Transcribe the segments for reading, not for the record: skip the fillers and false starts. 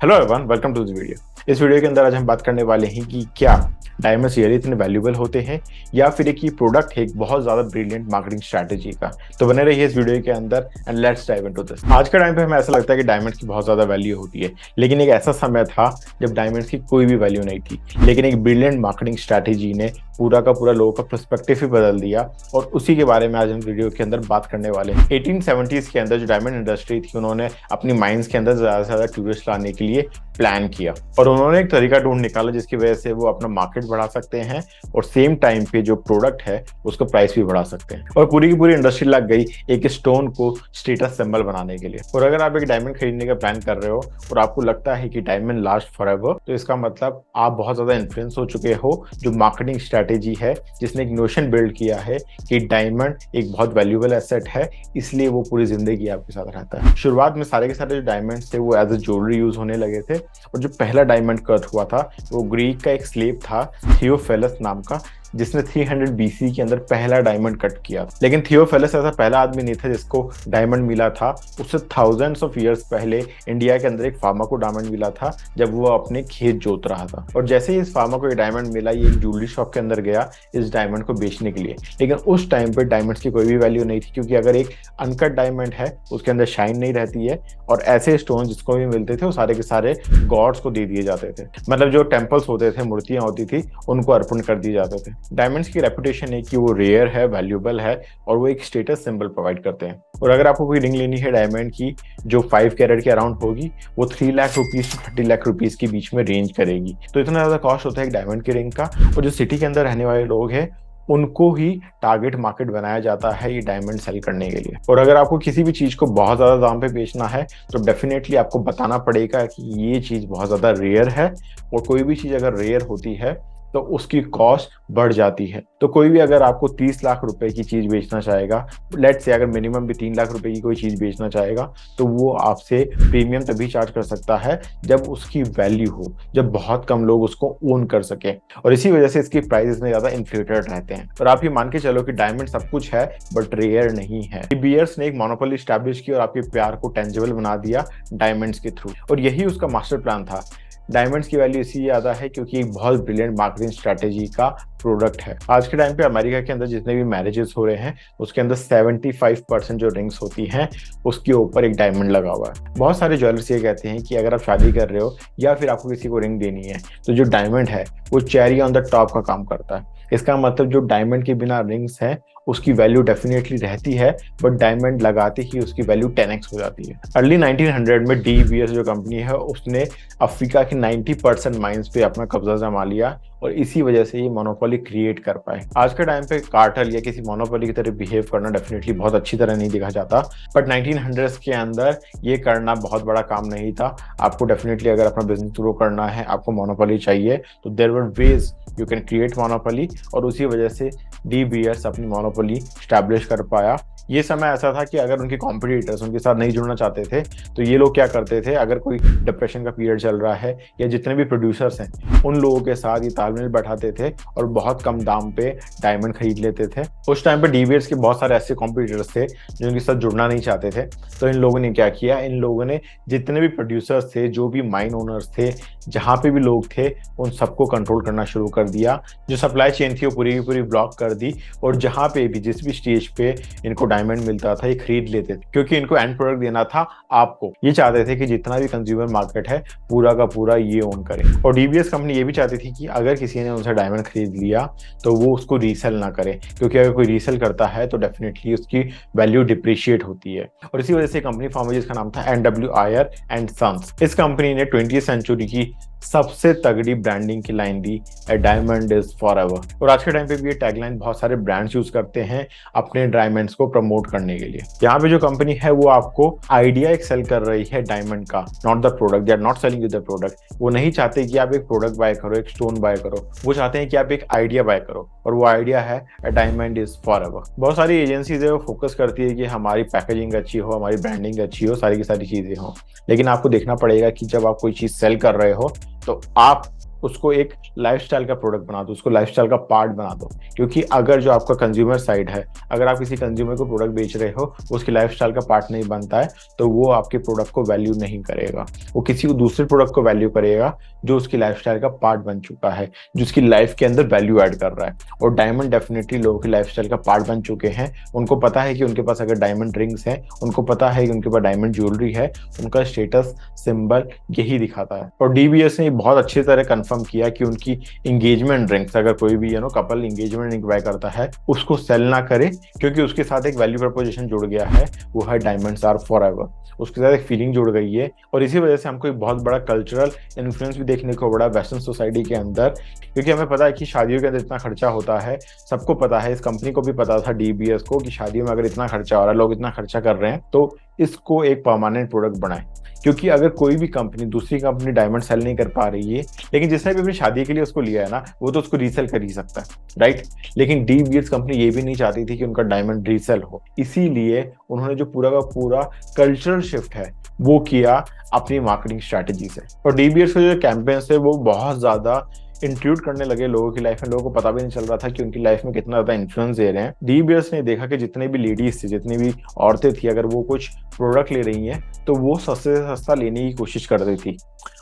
Hello everyone, welcome to this video. इस video के अंदर आज हम बात करने वाले हैं कि क्या डायमंड्स रियली इतने वैल्यूएबल होते हैं या फिर एक ये प्रोडक्ट है एक बहुत ज्यादा ब्रिलियंट मार्केटिंग स्ट्रैटेजी का। तो बने रहिए इस वीडियो के अंदर and let's dive into this. आज के टाइम पे हमें ऐसा लगता है कि डायमंड्स की बहुत ज्यादा वैल्यू होती है, लेकिन एक ऐसा समय था जब डायमंड्स की कोई भी वैल्यू नहीं थी, लेकिन एक ब्रिलियंट मार्केटिंग स्ट्रैटेजी ने पूरा का पूरा लोगों का पर्सपेक्टिव ही बदल दिया। और उसी के बारे में आज हम वीडियो के अंदर बात करने वाले हैं। 1870s के अंदर जो डायमंड इंडस्ट्री थी, उन्होंने अपनी माइंस के अंदर ज्यादा से ज्यादा टूरिस्ट लाने के लिए प्लान किया और उन्होंने एक तरीका ढूंढ निकाला जिसकी वजह से वो अपना मार्केट बढ़ा सकते हैं और सेम टाइम पे जो प्रोडक्ट है उसका प्राइस भी बढ़ा सकते हैं। और पूरी की पूरी इंडस्ट्री लग गई एक स्टोन को स्टेटस सिंबल बनाने के लिए। और अगर आप एक डायमंड खरीदने का प्लान कर रहे हो और आपको लगता है कि डायमंड लास्ट फॉरएवर, तो इसका मतलब आप बहुत ज्यादा इन्फ्लुएंस हो चुके हो जो मार्केटिंग स्ट्रेटेजी है, जिसने एक नोशन बिल्ड किया है कि डायमंड एक बहुत वैल्यूएबल एसेट है, इसलिए वो पूरी जिंदगी आपके साथ रहता है। शुरुआत में सारे के सारे जो डायमंड्स थे वो एज ए ज्वेलरी यूज होने लगे थे। और जो पहला डायमंड कट हुआ था वो ग्रीक का एक स्लेव था थियोफेलस नाम का, जिसने 300 BC के अंदर पहला डायमंड कट किया। लेकिन थियोफेलस ऐसा पहला आदमी नहीं था जिसको डायमंड मिला था। उससे थाउजेंड्स ऑफ ईयर्स पहले इंडिया के अंदर एक फार्मर को डायमंड मिला था जब वो अपने खेत जोत रहा था। और जैसे ही इस फार्मर को ये डायमंड मिला, ये एक ज्वेलरी शॉप के अंदर गया इस डायमंड को बेचने के लिए। लेकिन उस टाइम पे डायमंड्स की कोई भी वैल्यू नहीं थी, क्योंकि अगर एक अनकट डायमंड है उसके अंदर शाइन नहीं रहती है। और ऐसे स्टोन जिसको भी मिलते थे वो सारे के सारे गॉड्स को दे दिए जाते थे, मतलब जो टेम्पल्स होते थे, मूर्तियां होती थी, उनको अर्पण कर दिए जाते थे। डायमंड्स की रेपुटेशन है कि वो रेयर है, वैल्यूएबल है और वो एक स्टेटस सिंबल प्रोवाइड करते हैं। और अगर आपको कोई रिंग लेनी है डायमंड की जो 5 कैरेट के अराउंड होगी, वो 3 लाख रुपीज से 30 लाख रुपीज के बीच में रेंज करेगी। तो इतना ज्यादा कॉस्ट होता है एक डायमंड की रिंग का। और जो सिटी के अंदर रहने वाले लोग हैं उनको ही टारगेट मार्केट बनाया जाता है ये डायमंड सेल करने के लिए। और अगर आपको किसी भी चीज को बहुत ज्यादा दाम पे बेचना है तो डेफिनेटली आपको बताना पड़ेगा कि ये चीज बहुत ज्यादा रेयर है। और कोई भी चीज अगर रेयर होती है तो उसकी कॉस्ट बढ़ जाती है। तो कोई भी अगर आपको 30 लाख रुपए की चीज बेचना चाहेगा, लेट्स से अगर मिनिमम भी 3 लाख रुपए की कोई चीज बेचना चाहेगा, तो वो आपसे प्रीमियम तभी चार्ज कर सकता है जब उसकी वैल्यू हो, जब बहुत कम लोग उसको ओन कर सके। और इसी वजह से इसकी प्राइस में ज्यादा इन्फ्लेटेड रहते हैं। और आप ये मान के चलो कि डायमंड सब कुछ है बट रेयर नहीं है। बीयर्स ने एक मोनोपोली स्टैब्लिश की और आपके प्यार को टेंजिबल बना दिया डायमंड्स के थ्रू। और यही उसका मास्टर प्लान था। डायमंड्स की वैल्यू इसी ज्यादा है क्योंकि एक बहुत ब्रिलियंट मार्केटिंग स्ट्रेटेजी का प्रोडक्ट है। आज के टाइम पे अमेरिका के अंदर जितने भी मैरिजेस हो रहे हैं उसके अंदर 75% जो रिंग्स होती हैं उसके ऊपर एक डायमंड लगा हुआ है। बहुत सारे ज्वेलर्स ये कहते हैं कि अगर आप शादी कर रहे हो या फिर आपको किसी को रिंग देनी है तो जो डायमंड है वो चेरी ऑन द टॉप का काम करता है। इसका मतलब जो डायमंड के बिना रिंग्स है उसकी वैल्यू डेफिनेटली रहती है, बट डायमंड लगाते ही उसकी वैल्यू 10x हो जाती है। अर्ली 1900 में डी बीएस जो कंपनी है उसने अफ्रीका के 90% माइंस पे अपना कब्जा जमा लिया और इसी वजह से ये मोनोपोली क्रिएट कर पाए। आज के टाइम पे कार्टेल या किसी मोनोपोली की तरह बिहेव करना डेफिनेटली बहुत अच्छी तरह नहीं देखा जाता, बट 1900s के अंदर ये करना बहुत बड़ा काम नहीं था। आपको डेफिनेटली अगर अपना बिजनेस ग्रो करना है, आपको मोनोपोली चाहिए, तो there were ways you can create monopoly. और उसी वजह से डी बीएस अपनी मोनोपोली स्टैब्लिश कर पाया। ये समय ऐसा था कि अगर उनके कॉम्पिटिटर्स उनके साथ नहीं जुड़ना चाहते थे तो ये लोग क्या करते थे, अगर कोई डिप्रेशन का पीरियड चल रहा है या जितने भी प्रोड्यूसर्स हैं उन लोगों के साथ ये तालमेल बैठाते थे और बहुत कम दाम पे डायमंड खरीद लेते थे। उस टाइम पे डीवीएस के बहुत सारे ऐसे कॉम्पिटिटर्स थे जो उनके साथ जुड़ना नहीं चाहते थे। तो इन लोगों ने क्या किया, इन लोगों ने जितने भी प्रोड्यूसर्स थे, जो भी माइन ओनर्स थे, जहाँ पे भी लोग थे, उन सबको कंट्रोल करना शुरू कर दिया। जो सप्लाई चेन थी वो पूरी की पूरी ब्लॉक कर दी और जहाँ पे भी जिस भी स्टेज पे इनको डायमंड मिलता था ये खरीद लेते थे, क्योंकि इनको एंड प्रोडक्ट देना था आपको। ये चाहते थे कि जितना भी कंज्यूमर मार्केट है पूरा का पूरा ये ओन करे। और डीबीएस कंपनी ये भी चाहती थी कि अगर किसी ने उनसे डायमंड खरीद लिया तो वो उसको रीसेल ना करे, क्योंकि अगर कोई रीसेल करता है तो डेफिनेटली उसकी वैल्यू डिप्रिशिएट होती है। और इसी वजह से कंपनी फॉर्म हुई जिसका नाम था एनडब्ल्यू आयर एंड सन्स। इस कंपनी ने 20th सेंचुरी की सबसे तगड़ी ब्रांडिंग की line the, A diamond is forever. और आज के टाइम पे भी ये टैगलाइन बहुत सारे ब्रांड्स यूज करते हैं अपने डायमंड्स को प्रमोट करने के लिए। यहाँ पे जो कंपनी है वो आपको आइडिया एक सेल कर रही है डायमंड का, not the product. They are not selling you the product. वो नहीं चाहते कि आप एक प्रोडक्ट बाय करो, एक स्टोन बाय करो, वो चाहते हैं कि आप एक आइडिया बाय करो और वो आइडिया है ए डायमंड इज फॉरएवर। बहुत सारी एजेंसीज है वो फोकस करती है कि हमारी पैकेजिंग अच्छी हो, हमारी ब्रांडिंग अच्छी हो, सारी की सारी चीजें हो। लेकिन आपको देखना पड़ेगा कि जब आप कोई चीज सेल कर रहे हो तो आप उसको एक लाइफस्टाइल का प्रोडक्ट बना दो, उसको लाइफस्टाइल का पार्ट बना दो। क्योंकि अगर जो आपका कंज्यूमर साइड है, अगर आप किसी कंज्यूमर को प्रोडक्ट बेच रहे हो, उसकी लाइफस्टाइल का पार्ट नहीं बनता है, तो वो आपके प्रोडक्ट को वैल्यू नहीं करेगा। वो किसी को दूसरे प्रोडक्ट को वैल्यू करेगा जो उसकी लाइफस्टाइल का पार्ट बन चुका है, जो उसकी लाइफ के अंदर वैल्यू ऐड कर रहा है। और डायमंड डेफिनेटली लोगों की लाइफस्टाइल का पार्ट बन चुके हैं। उनको पता है कि उनके पास अगर डायमंड रिंग्स हैं, उनको पता है कि उनके पास डायमंड ज्वेलरी है, उनका स्टेटस सिंबल यही दिखाता है। और डीबीएस ने बहुत अच्छी तरह कंफर्म किया कि उनकी इंगेजमेंट रिंग्स, अगर कोई भी कपल इंगेजमेंट रिंग बाय करता है, उसको सेल ना करे, क्योंकि उसके साथ एक वैल्यू प्रपोजिशन जुड़ गया है, वो है डायमंड्स आर फॉरएवर। उसके साथ एक फीलिंग जुड़ गई है। और इसी वजह से हमको एक बहुत बड़ा कल्चरल इन्फ्लुएंस भी देखने को बड़ा वेस्टर्न सोसाइटी के अंदर, क्योंकि हमें पता है कि शादियों के अंदर इतना खर्चा होता है। सबको पता है, इस कंपनी को भी पता था डीबीएस को, कि शादियों में अगर इतना खर्चा हो रहा है, लोग इतना खर्चा कर रहे हैं, तो इसको एक परमानेंट प्रोडक्ट बनाए। क्योंकि अगर कोई भी कंपनी, दूसरी कंपनी डायमंड सेल नहीं कर पा रही है, लेकिन जिसने भी अपनी शादी के लिए उसको लिया है ना, वो तो उसको रीसेल कर ही सकता है, राइट। लेकिन डीबीएस कंपनी ये भी नहीं चाहती थी कि उनका डायमंड रीसेल हो, इसीलिए उन्होंने जो पूरा का पूरा कल्चरल शिफ्ट है वो किया अपनी मार्केटिंग स्ट्रैटेजी से। और डीबीएस के जो कैंपेन्स है वो बहुत ज्यादा इंक्लूड करने लगे लोगों की लाइफ में। लोगों को पता भी नहीं चल रहा था कि उनकी लाइफ में कितना ज्यादा इन्फ्लुएंस दे रहे हैं। डीबीएस ने देखा कि जितने भी लेडीज थी, जितनी भी औरतें थी, अगर वो कुछ प्रोडक्ट ले रही हैं तो वो सस्ते से सस्ता लेने की कोशिश कर रही थी।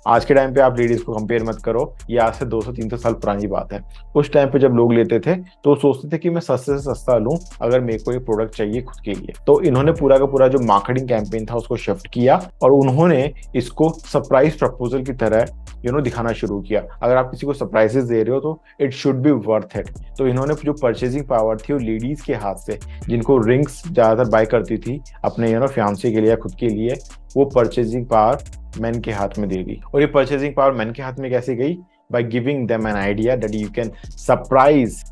आज के टाइम पे आप लेडीज को कंपेयर मत करो, ये आज से 200-300 साल पुरानी बात है। उस टाइम पे जब लोग लेते थे तो सोचते थे कि मैं सस्ते से सस्ता लूं अगर मेरे को ये प्रोडक्ट चाहिए खुद के लिए। तो इन्होंने पूरा का पूरा जो मार्केटिंग कैंपेन था उसको शिफ्ट किया और उन्होंने इसको सरप्राइज प्रपोजल की तरह दिखाना शुरू किया। अगर आप किसी को सरप्राइजेस दे रहे हो तो it should be worth it. तो इन्होंने जो परचेजिंग पावर थी वो लेडीज के हाथ से, जिनको रिंग्स ज्यादातर बाय करती थी अपने फियांसे के लिए या खुद के लिए, वो परचेजिंग पावर मैन के हाथ में दे दी। और ये परचेजिंग पावर मैन के हाथ में कैसे गई? by giving them an idea that you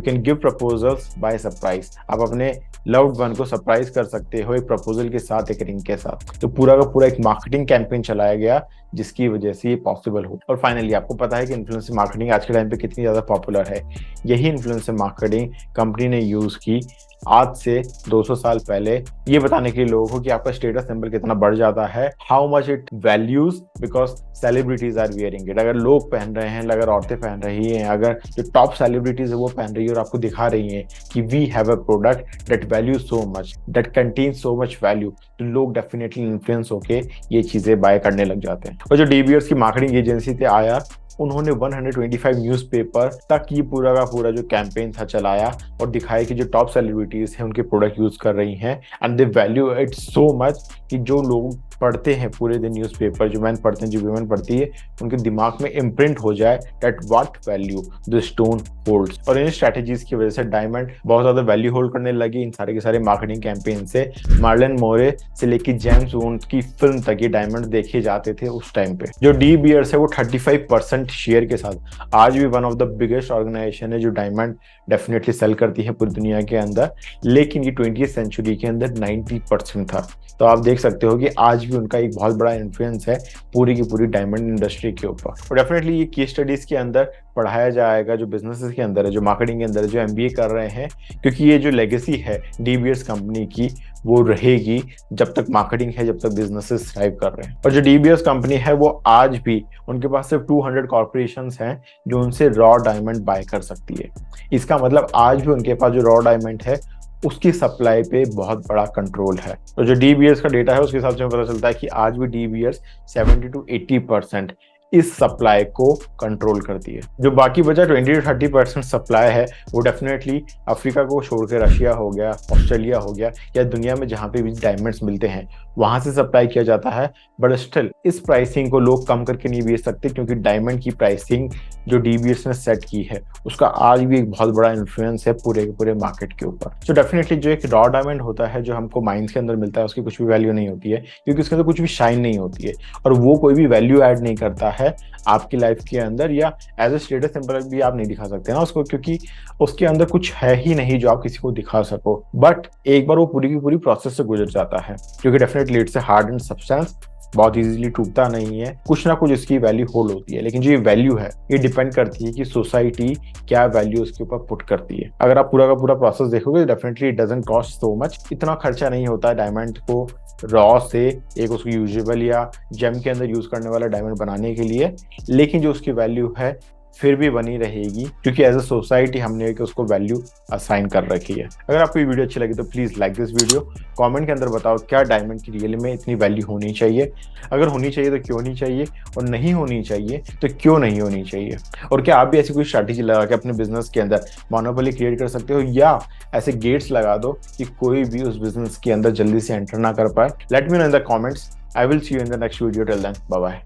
can give proposals by surprise। आप अपने लव्ड वन को सरप्राइज कर सकते हो एक प्रपोजल के साथ, एक रिंग के साथ। तो पूरा का पूरा एक मार्केटिंग कैंपेन चलाया गया जिसकी वजह से ये पॉसिबल हो। और फाइनली आपको पता है कि इन्फ्लुएंसर मार्केटिंग आज के टाइम पे कितनी ज्यादा पॉपुलर है। यही इन्फ्लुएंसर मार्केटिंग कंपनी ने यूज की आज से 200 साल पहले, ये बताने के लिए लोगों को कि आपका स्टेटस सिंबल कितना बढ़ जाता है, how much it values because celebrities are wearing it. अगर लोग पहन रहे हैं, अगर औरतें पहन रही हैं, अगर जो टॉप सेलिब्रिटीज है वो पहन रही है और आपको दिखा रही हैं कि we have a product that value so much, that contain so much value, तो लोग डेफिनेटली इन्फ्लुएंस होके ये चीजें बाय करने लग जाते हैं। और जो डीबीएस की मार्केटिंग एजेंसी थे आया, उन्होंने 125 न्यूज़पेपर तक ये पूरा का पूरा जो कैंपेन था चलाया और दिखाया कि जो टॉप सेलिब्रिटीज हैं उनके प्रोडक्ट यूज कर रही हैं and they value it so much कि जो लोग पढ़ते हैं पूरे दिन न्यूज़पेपर, जो मैन पढ़ते हैं, जो वीमेन पढ़ती है, उनके दिमाग में इम्प्रिंट हो जाए that what value the stone holds. और इन स्ट्रैटेजीज की वजह से डायमंड बहुत ज्यादा वैल्यू होल्ड करने लगी इन सारे के सारे मार्केटिंग कैंपेन से। मार्लन मोरे से लेकर जेम्स बॉन्ड की फिल्म तक ये डायमंड देखे जाते थे उस टाइम पे। जो डी बियर्स है वो 35% शेयर के साथ आज भी one of the biggest organization है जो डायमंड डेफिनेटली सेल करती है पूरी दुनिया के अंदर। लेकिन ये 20th सेंचुरी के अंदर 90% था। तो आप देख सकते हो कि आज भी उनका एक बहुत बड़ा इन्फ्लुएंस है पूरी की पूरी डायमंड इंडस्ट्री के ऊपर। और डेफिनेटली ये केस स्टडीज के अंदर पढ़ाया जाएगा, जो बिजनेसेस के अंदर है, जो मार्केटिंग के अंदर है, जो एमबीए कर रहे हैं, क्योंकि ये जो लेगेसी है डीबीएस कंपनी की वो रहेगी जब तक मार्केटिंग है, जब तक बिजनेसेस थ्राइव कर रहे हैं। और जो डीबीएस कंपनी है वो आज भी, उनके पास सिर्फ 200 कॉर्पोरेशंस हैं जो उनसे रॉ डायमंड बाय कर सकती है। इसका मतलब आज भी उनके पास जो रॉ डायमंड है उसकी सप्लाई पे बहुत बड़ा कंट्रोल है। तो जो डीबीएस का डेटा है उसके हिसाब से पता चलता है कि आज भी डीबीएस 70 to 80% इस सप्लाई को कंट्रोल करती है। जो बाकी बचा 20 to 30% सप्लाई है वो डेफिनेटली अफ्रीका को छोड़ के रशिया हो गया, ऑस्ट्रेलिया हो गया, या दुनिया में जहां पे भी डायमंड्स मिलते हैं वहां से सप्लाई किया जाता है। बट स्टिल इस प्राइसिंग को लोग कम करके नहीं बेच सकते, क्योंकि डायमंड की प्राइसिंग जो डीबीएस ने सेट की है उसका आज भी एक बहुत बड़ा इन्फ्लुएंस है पूरे के पूरे मार्केट के ऊपर। तो डेफिनेटली जो एक रॉ डायमंड होता है जो हमको माइंस के अंदर मिलता है उसकी कुछ भी वैल्यू नहीं होती है, क्योंकि उसके अंदर कुछ भी शाइन नहीं होती है और वो कोई भी वैल्यू ऐड नहीं करता है आपकी लाइफ के अंदर, या एज ए स्टेटस सिंबल भी आप नहीं दिखा सकते ना उसको, क्योंकि उसके अंदर कुछ है ही नहीं जो आप किसी को दिखा सको। बट एक बार वो पूरी की पूरी प्रोसेस से गुजर जाता है, क्योंकि definitely it's a hard and substance, बहुत इजीली टूटता नहीं है, कुछ ना कुछ इसकी वैल्यू होल्ड होती है। लेकिन जो ये वैल्यू है ये डिपेंड करती है कि सोसाइटी क्या वैल्यू उसके ऊपर पुट करती है। अगर आप पूरा का पूरा प्रोसेस देखोगे definitely it doesn't cost so much, इतना खर्चा नहीं होता है डायमंड को रॉ से एक उसको यूजेबल या जेम के अंदर यूज करने वाला डायमंड बनाने के लिए। लेकिन जो उसकी वैल्यू है फिर भी बनी रहेगी, क्योंकि एज अ सोसाइटी हमने एक उसको वैल्यू असाइन कर रखी है। अगर आपको ये वीडियो अच्छी लगी तो please like this video. Comment के अंदर बताओ क्या डायमंड की रियल में इतनी वैल्यू होनी चाहिए, अगर होनी चाहिए तो क्यों नहीं चाहिए, और नहीं होनी चाहिए तो क्यों नहीं होनी चाहिए। और क्या आप भी ऐसी कोई स्ट्रैटेजी लगा के अपने बिजनेस के अंदर मोनोपोली क्रिएट कर सकते हो, या ऐसे गेट्स लगा दो कि कोई भी उस बिजनेस के अंदर जल्दी से एंटर ना कर पाए। Let me know in the comments. I will see you in the next video. Till then bye bye.